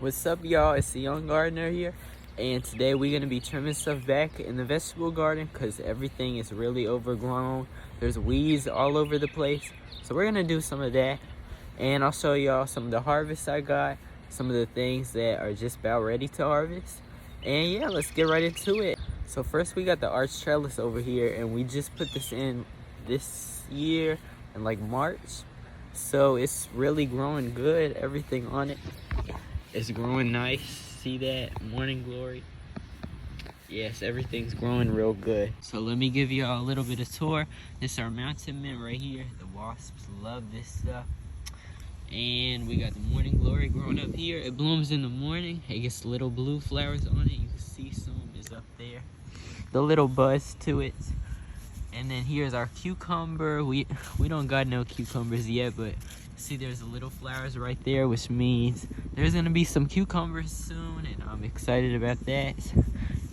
What's up, y'all? It's the Young Gardener here, and today we're gonna be trimming stuff back in the vegetable garden because everything is really overgrown. There's weeds all over the place, so we're gonna do some of that, and I'll show y'all some of the harvests I got, some of the things that are just about ready to harvest, and yeah, let's get right into it. So first we got the arch trellis over here, and we just put this in this year in like March, so it's really growing good. Everything on it is growing nice. See that? Morning glory. Yes, everything's growing real good. So let me give y'all a little bit of tour. This is our mountain mint right here. The wasps love this stuff. And we got the morning glory growing up here. It blooms in the morning. It gets little blue flowers on it. You can see some is up there. The little buzz to it. And then here's our cucumber. We don't got no cucumbers yet, but see there's the little flowers right there, which means there's gonna be some cucumbers soon, and I'm excited about that.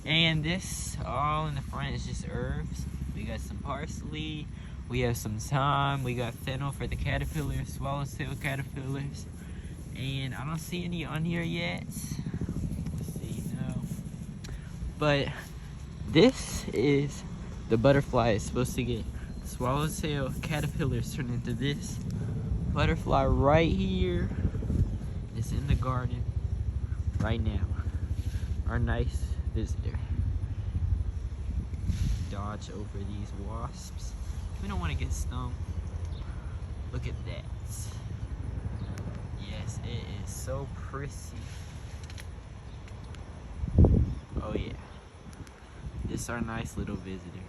And this all in the front is just herbs. We got some parsley, we have some thyme, we got fennel for the caterpillars, swallowtail caterpillars, and I don't see any on here yet. Let's see, no. But this is the butterfly is supposed to get swallowtail caterpillars turned into this butterfly right here. It's in the garden right now. Our nice visitor. Dodge over these wasps. We don't want to get stung. Look at that. Yes, it is so pretty. Oh yeah. This is our nice little visitor.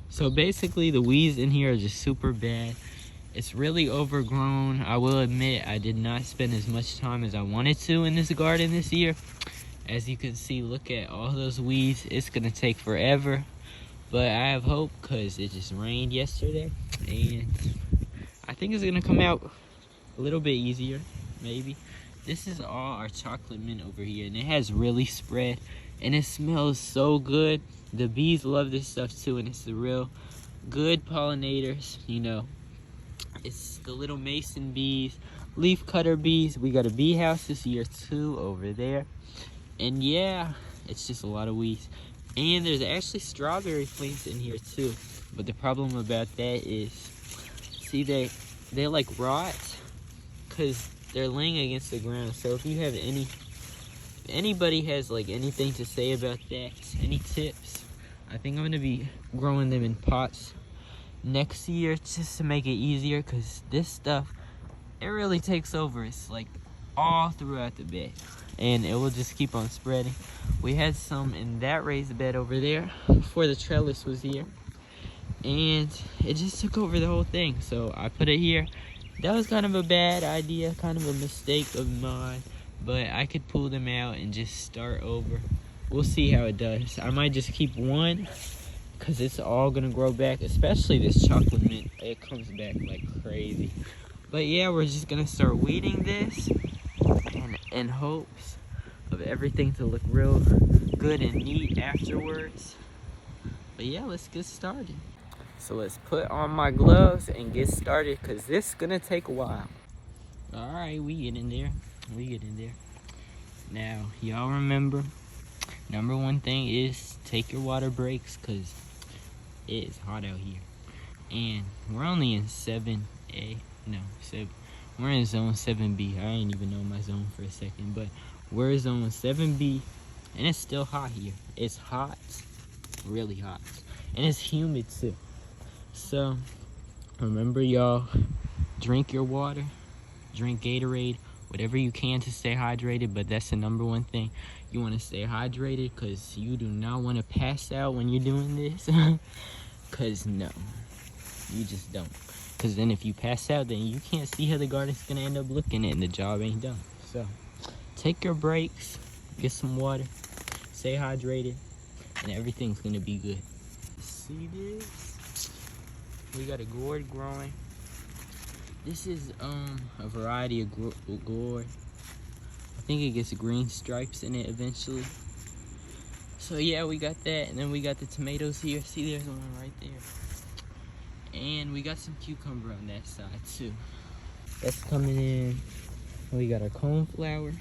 So basically the weeds in here are just super bad. It's really overgrown. I will admit I did not spend as much time as I wanted to in this garden this year. As you can see, look at all those weeds. It's gonna take forever, but I have hope because it just rained yesterday, and I think it's gonna come out a little bit easier, maybe. This is all our chocolate mint over here, and it has really spread, and it smells so good. The bees love this stuff too, and it's the real good pollinators, you know. It's the little mason bees, leaf cutter bees. We got a bee house this year too over there. And yeah, it's just a lot of weeds. And there's actually strawberry plants in here too. But the problem about that is, see, they like rot because they're laying against the ground. So if you have anybody has like anything to say about that, any tips, I think I'm gonna be growing them in pots next year just to make it easier, because this stuff, it really takes over. It's like all throughout the bed, and it will just keep on spreading. We had some in that raised bed over there before the trellis was here, and it just took over the whole thing, so I put it here. That was kind of a bad idea, kind of a mistake of mine, but I could pull them out and just start over. We'll see how it does. I might just keep one because it's all gonna grow back, especially this chocolate mint. It comes back like crazy. But yeah, we're just gonna start weeding this in hopes of everything to look real good and neat afterwards. But yeah, let's get started. So let's put on my gloves and get started, because this is gonna take a while. All right, we get in there. Now, y'all remember, number one thing is take your water breaks, because it is hot out here. And we're only in 7A. No, 7. We're in zone 7B. I ain't even know my zone for a second, but we're zone 7B, and it's still hot here. It's hot, really hot, and it's humid too. So remember, y'all, drink your water, drink Gatorade, whatever you can to stay hydrated. But that's the number one thing. You want to stay hydrated, because you do not want to pass out when you're doing this. Because no, you just don't. Because then if you pass out, then you can't see how the garden's going to end up looking, and the job ain't done. So take your breaks, get some water, stay hydrated, and everything's going to be good. See this? We got a gourd growing. This is a variety of gourd. I think it gets green stripes in it eventually. So yeah, we got that, and then we got the tomatoes here. See, there's one right there. And we got some cucumber on that side too. That's coming in We got our coneflower,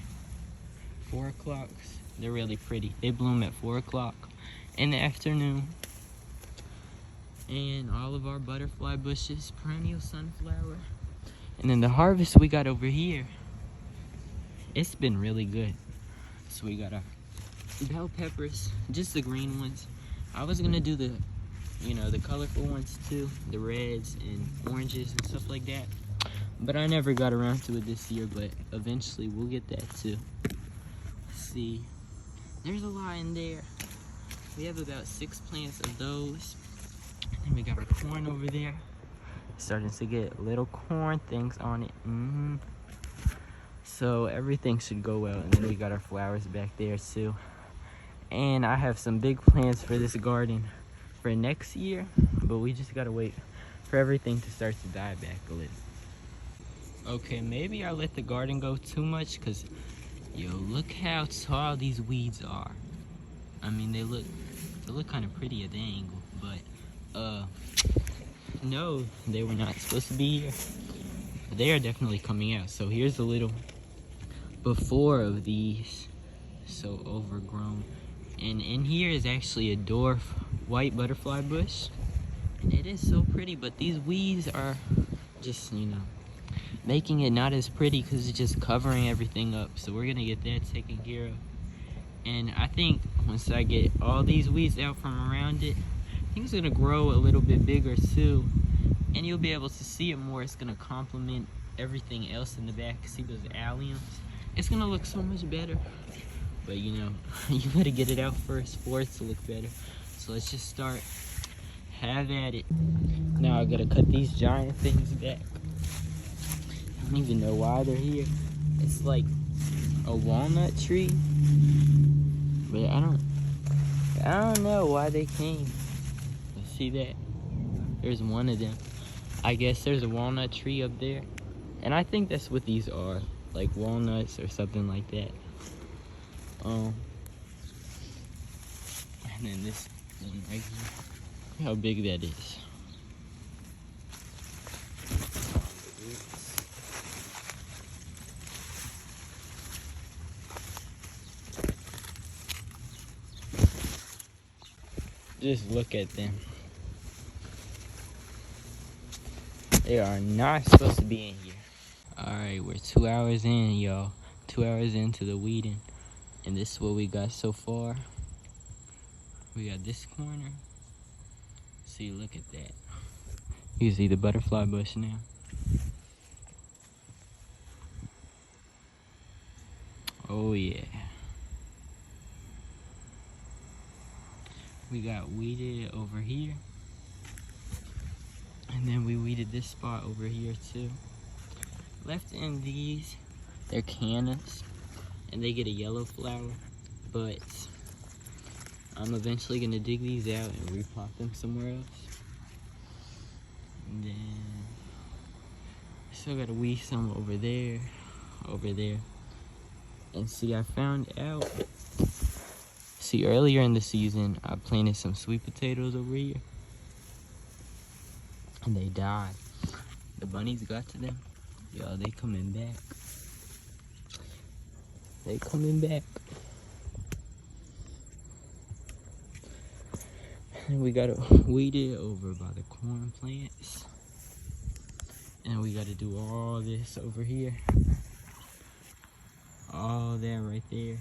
4 o'clocks. They're really pretty. They bloom at 4 o'clock in the afternoon. And all of our butterfly bushes, perennial sunflower. And then the harvest we got over here, it's been really good. So we got our bell peppers, just the green ones. I was gonna do the, the colorful ones too, the reds and oranges and stuff like that. But I never got around to it this year, but eventually we'll get that too. Let's see, there's a lot in there. We have about 6 plants of those. And we got our corn over there. Starting to get little corn things on it. So everything should go well. And then we got our flowers back there too. And I have some big plans for this garden for next year, but we just gotta wait for everything to start to die back a little. Okay, maybe I let the garden go too much, cause yo, look how tall these weeds are. I mean, they look kind of pretty at the angle, but no, they were not supposed to be here. But they are definitely coming out. So here's a little before of these, so overgrown. And in here is actually a dwarf white butterfly bush, and it is so pretty, but these weeds are just, making it not as pretty because it's just covering everything up. So we're gonna get that taken care of. And I think once I get all these weeds out from around it, I think it's gonna grow a little bit bigger too, and you'll be able to see it more. It's gonna complement everything else in the back. See those alliums? It's gonna look so much better. But you gotta get it out first for it to look better. So let's just start. Have at it. Now I gotta cut these giant things back. I don't even know why they're here. It's like a walnut tree, but I don't know why they came. See that? There's one of them. I guess there's a walnut tree up there, and I think that's what these are, like walnuts or something like that. And then this one right here. Look how big that is. Just look at them. They are not supposed to be in here. Alright, we're 2 hours in, y'all. 2 hours into the weeding. And this is what we got so far. We got this corner. See, look at that. You can see the butterfly bush now. Oh yeah. We got weeded over here. And then we weeded this spot over here too. Left in these, they're cannas, and they get a yellow flower, but I'm eventually gonna dig these out and repot them somewhere else. And then still gotta weed some over there. And see, I found out, earlier in the season, I planted some sweet potatoes over here, and they died. The bunnies got to them. Yo, they coming back. And we gotta weed it over by the corn plants. And we gotta do all this over here. All that right there.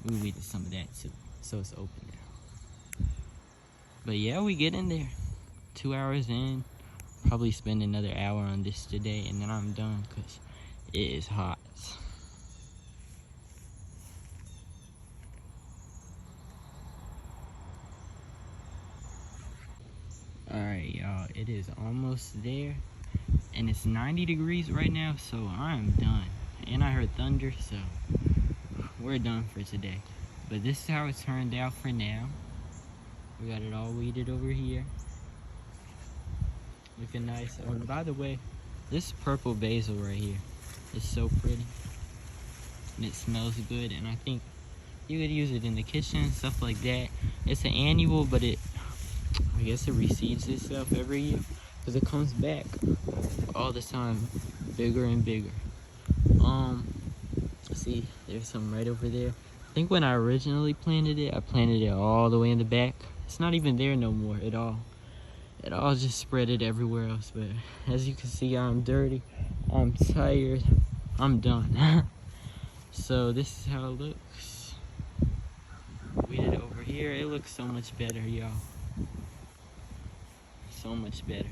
We weeded some of that too, so it's open now. But yeah, we get in there. 2 hours in. Probably spend another hour on this today, and then I'm done because it is hot. Alright, y'all, it is almost there, and it's 90 degrees right now, so I'm done. And I heard thunder, so we're done for today. But this is how it turned out for now. We got it all weeded over here. Looking nice. Oh, and by the way, this purple basil right here is so pretty. And it smells good, and I think you could use it in the kitchen, stuff like that. It's an annual, but I guess it reseeds itself every year. because it comes back all the time, bigger and bigger. See, there's some right over there. I think when I originally planted it, I planted it all the way in the back. It's not even there no more at all. It all just spread it everywhere else. But as you can see, I'm dirty, I'm tired, I'm done. So this is how it looks. Weeded over here, it looks so much better, y'all. So much better.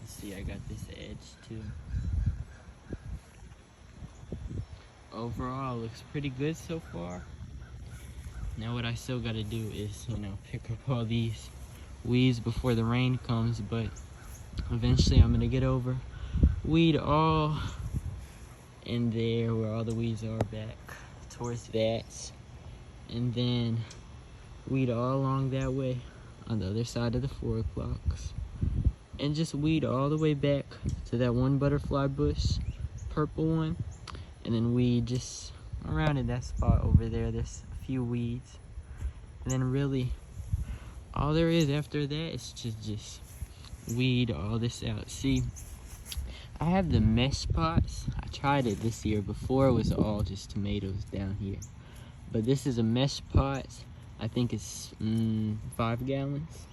Let's see, I got this edge too. Overall, looks pretty good so far. Now what I still gotta do is, pick up all these weeds before the rain comes, but eventually I'm gonna get over, weed all in there where all the weeds are back towards that, and then weed all along that way on the other side of the 4 o'clocks, and just weed all the way back to that one butterfly bush, purple one, and then weed just around in that spot over there. There's a few weeds, and then really all there is after that is just weed all this out. See, I have the mesh pots. I tried it this year. Before it was all just tomatoes down here, but this is a mesh pot. I think it's 5 gallons.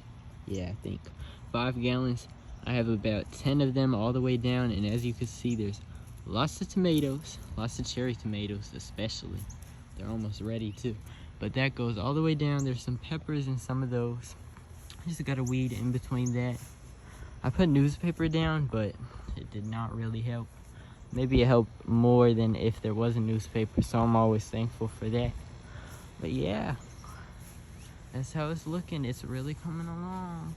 Yeah, I think 5 gallons. I have about 10 of them all the way down, and as you can see, there's lots of tomatoes, lots of cherry tomatoes especially. They're almost ready too. But that goes all the way down. There's some peppers in some of those. I just got a weed in between that. I put newspaper down, but it did not really help. Maybe it helped more than if there was a newspaper, so I'm always thankful for that. But yeah, that's how it's looking. It's really coming along.